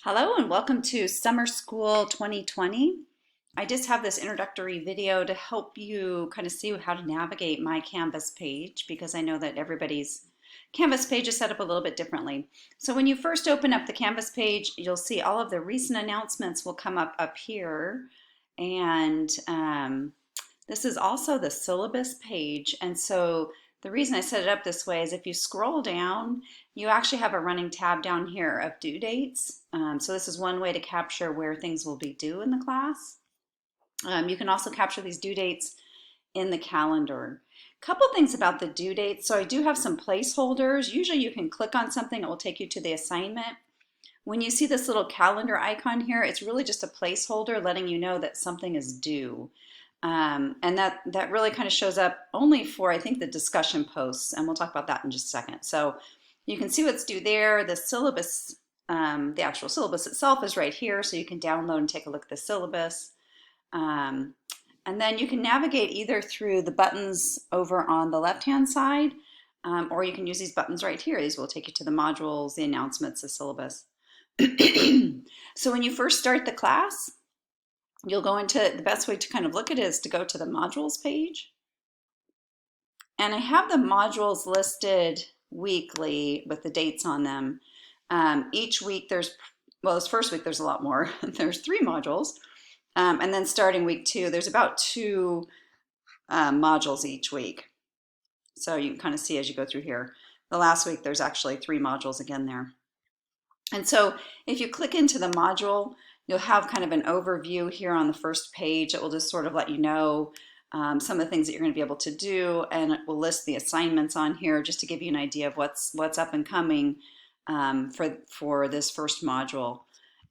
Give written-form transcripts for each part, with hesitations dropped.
Hello and welcome to Summer School 2020. I just have this introductory video to help you kind of see how to navigate my Canvas page because I know that everybody's Canvas page is set up a little bit differently. So when you first open up the Canvas page, you'll see all of the recent announcements will come up here. And this is also the syllabus page. And so the reason I set it up this way is if you scroll down, you actually have a running tab down here of due dates. So this is one way to capture where things will be due in the class. You can also capture these due dates in the calendar. Couple things about the due dates. So I do have some placeholders. Usually you can click on something, it will take you to the assignment. When you see this little calendar icon here, it's really just a placeholder letting you know that something is due. And that really kind of shows up only for, I think, the discussion posts, and we'll talk about that in just a second. So you can see what's due there. The syllabus, the actual syllabus itself is right here, so you can download and take a look at the syllabus. And then you can navigate either through the buttons over on the left-hand side, or you can use these buttons right here. These will take you to the modules, the announcements, the syllabus. So when you first start the class, you'll go into, the best way to kind of look at it is to go to the modules page. And I have the modules listed weekly with the dates on them. Each week this first week there's a lot more. There's 3 modules. And then starting week 2, there's about 2 modules each week. So you can kind of see as you go through here. The last week there's actually 3 modules again there. And so if you click into the module, you'll have kind of an overview here on the first page. It will just sort of let you know some of the things that you're going to be able to do, and it will list the assignments on here just to give you an idea of what's up and coming for this first module.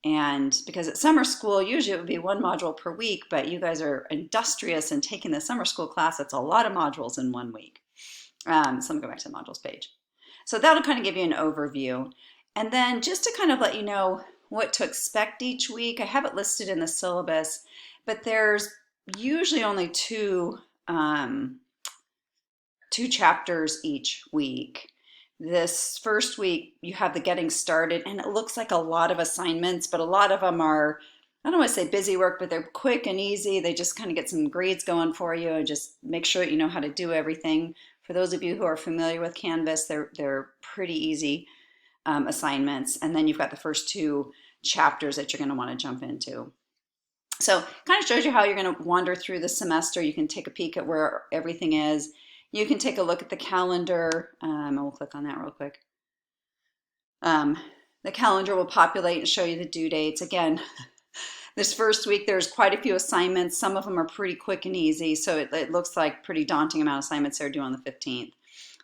And because at summer school, usually it would be 1 module per week, but you guys are industrious and taking the summer school class. It's a lot of modules in 1 week. So I'm going to go back to the modules page. So that'll kind of give you an overview. And then just to kind of let you know what to expect each week, I have it listed in the syllabus, but there's usually only 2 chapters each week. This first week you have the getting started, and it looks like a lot of assignments, but a lot of them are, I don't want to say busy work, but they're quick and easy. They just kind of get some grades going for you and just make sure that you know how to do everything. For those of you who are familiar with Canvas, they're pretty easy assignments. And then you've got the first 2 chapters that you're going to want to jump into. So kind of shows you how you're going to wander through the semester. You can take a peek at where everything is. You can take a look at the calendar. And we'll click on that real quick. The calendar will populate and show you the due dates. Again, this first week there's quite a few assignments. Some of them are pretty quick and easy, so it looks like pretty daunting amount of assignments they're due on the 15th.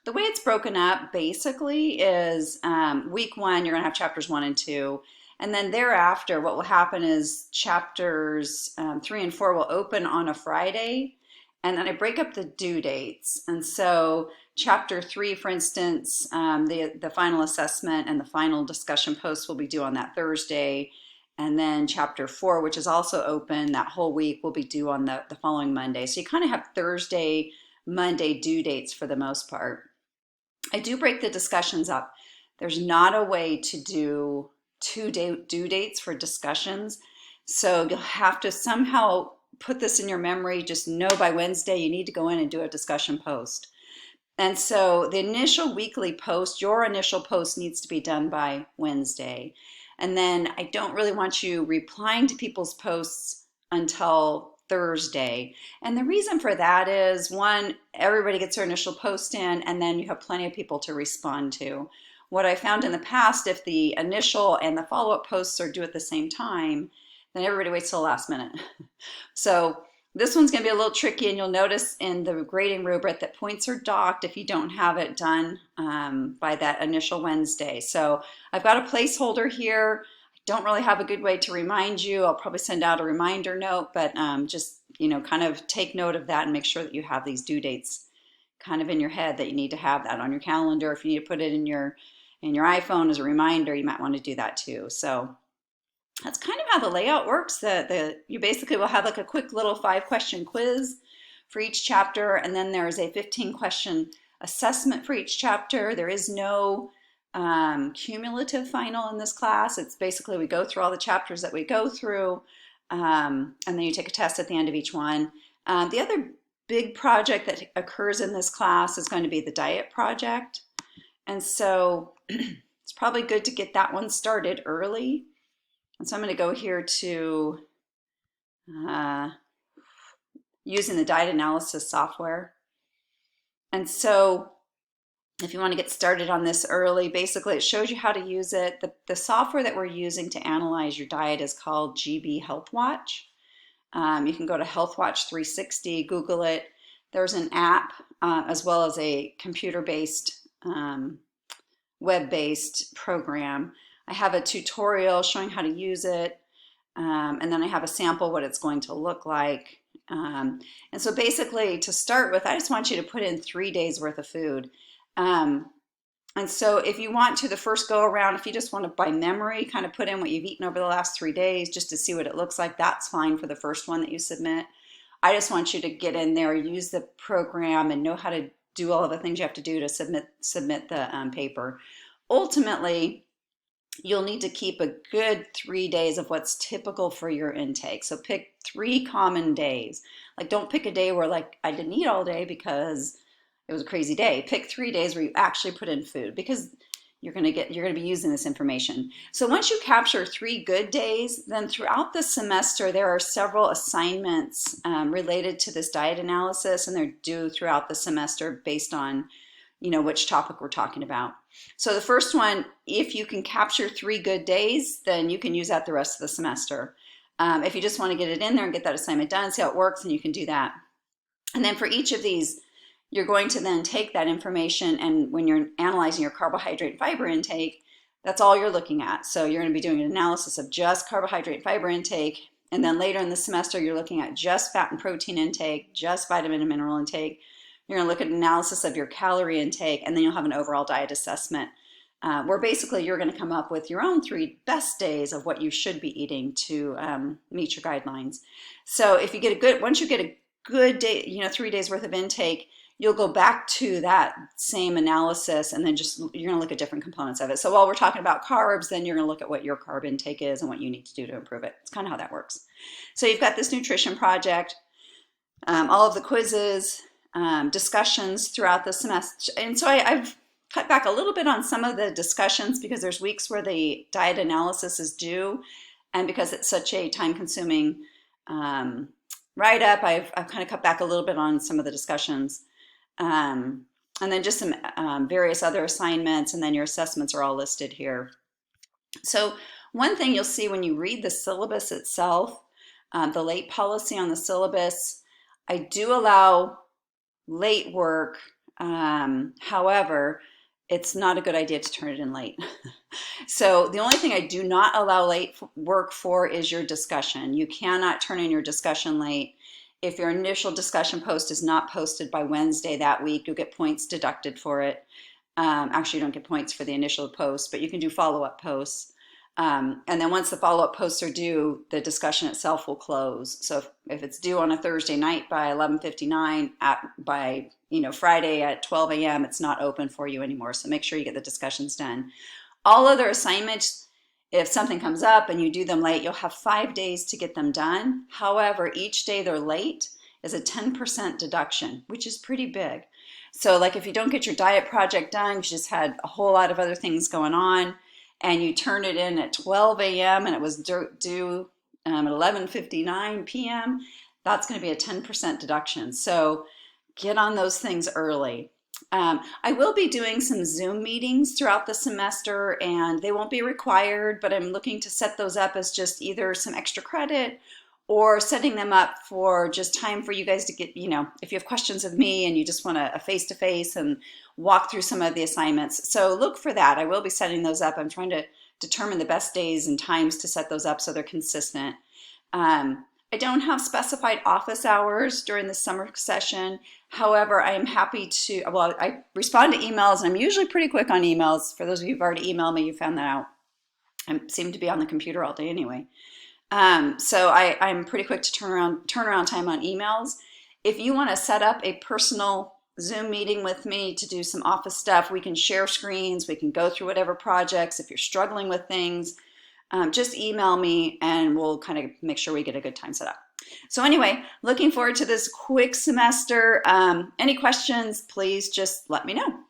The way it's broken up basically is week 1, you're going to have chapters 1 and 2. And then thereafter, what will happen is chapters 3 and 4 will open on a Friday. And then I break up the due dates. And so chapter 3, for instance, the final assessment and the final discussion post will be due on that Thursday. And then chapter 4, which is also open that whole week, will be due on the following Monday. So you kind of have Thursday, Monday due dates for the most part. I do break the discussions up. There's not a way to do 2 due dates for discussions. So you'll have to somehow put this in your memory. Just know by Wednesday you need to go in and do a discussion post. And so the initial weekly post, your initial post needs to be done by Wednesday. And then I don't really want you replying to people's posts until Thursday. And the reason for that is, 1, everybody gets their initial post in, and then you have plenty of people to respond to. What I found in the past, if the initial and the follow-up posts are due at the same time, then everybody waits till the last minute. So this one's going to be a little tricky, and you'll notice in the grading rubric that points are docked if you don't have it done by that initial Wednesday. So I've got a placeholder here. Don't really have a good way to remind you. I'll probably send out a reminder note, but just, kind of take note of that and make sure that you have these due dates kind of in your head, that you need to have that on your calendar. If you need to put it in your iPhone as a reminder, you might want to do that too. So that's kind of how the layout works. You basically will have like a quick little 5-question quiz for each chapter, and then there's a 15-question assessment for each chapter. There is no cumulative final in this class. It's basically we go through all the chapters that we go through, and then you take a test at the end of each one. The other big project that occurs in this class is going to be the diet project. And so it's probably good to get that one started early. And so I'm going to go here to using the diet analysis software. And so if you want to get started on this early, basically it shows you how to use it. The software that we're using to analyze your diet is called GB Health Watch. You can go to Health Watch 360, Google it. There's an app as well as a computer-based, web-based program. I have a tutorial showing how to use it, and then I have a sample what it's going to look like. And so basically, to start with, I just want you to put in 3 days worth of food. And so if you want to, the first go around, if you just want to by memory kind of put in what you've eaten over the last 3 days just to see what it looks like, that's fine for the first one that you submit. I just want you to get in there, use the program, and know how to do all of the things you have to do to submit the paper. Ultimately, you'll need to keep a good 3 days of what's typical for your intake. So pick 3 common days. Like, don't pick a day where like I didn't eat all day because it was a crazy day. Pick 3 days where you actually put in food, because you're going to be using this information. So once you capture 3 good days, then throughout the semester there are several assignments related to this diet analysis, and they're due throughout the semester based on which topic we're talking about. So the first one, if you can capture 3 good days, then you can use that the rest of the semester. If you just want to get it in there and get that assignment done, see how it works, then you can do that. And then for each of these, you're going to then take that information, and when you're analyzing your carbohydrate and fiber intake, that's all you're looking at. So you're going to be doing an analysis of just carbohydrate and fiber intake, and then later in the semester you're looking at just fat and protein intake, just vitamin and mineral intake. You're going to look at an analysis of your calorie intake, and then you'll have an overall diet assessment where basically you're going to come up with your own 3 best days of what you should be eating to meet your guidelines. So if you get once you get a good day, 3 days worth of intake, you'll go back to that same analysis, and then you're going to look at different components of it. So while we're talking about carbs, then you're going to look at what your carb intake is and what you need to do to improve it. It's kind of how that works. So you've got this nutrition project, all of the quizzes, discussions throughout the semester. And so I've cut back a little bit on some of the discussions because there's weeks where the diet analysis is due, and because it's such a time-consuming write-up, I've kind of cut back a little bit on some of the discussions. And then just some various other assignments, and then your assessments are all listed here. So one thing you'll see when you read the syllabus itself, the late policy on the syllabus, I do allow late work. However, it's not a good idea to turn it in late. So the only thing I do not allow late work for is your discussion. You cannot turn in your discussion late. If your initial discussion post is not posted by Wednesday that week, you'll get points deducted for it. Actually, you don't get points for the initial post, but you can do follow-up posts. And then once the follow-up posts are due, the discussion itself will close. So if it's due on a Thursday night by 11:59, by Friday at 12 a.m., it's not open for you anymore. So make sure you get the discussions done. All other assignments, if something comes up and you do them late, you'll have 5 days to get them done. However, each day they're late is a 10% deduction, which is pretty big. So like if you don't get your diet project done, you just had a whole lot of other things going on, and you turned it in at 12 a.m. and it was due at 11:59 p.m., that's going to be a 10% deduction. So get on those things early. I will be doing some Zoom meetings throughout the semester, and they won't be required, but I'm looking to set those up as just either some extra credit or setting them up for just time for you guys to get, if you have questions of me and you just want a face-to-face and walk through some of the assignments. So look for that. I will be setting those up. I'm trying to determine the best days and times to set those up so they're consistent. I don't have specified office hours during the summer session. However, I am happy to, I respond to emails, and I'm usually pretty quick on emails. For those of you who've already emailed me, you found that out. I seem to be on the computer all day anyway. So I'm pretty quick to turnaround time on emails. If you want to set up a personal Zoom meeting with me to do some office stuff. We can share screens, we can go through whatever projects. If you're struggling with things, just email me and we'll kind of make sure we get a good time set up. So anyway, looking forward to this quick semester. Any questions, please just let me know.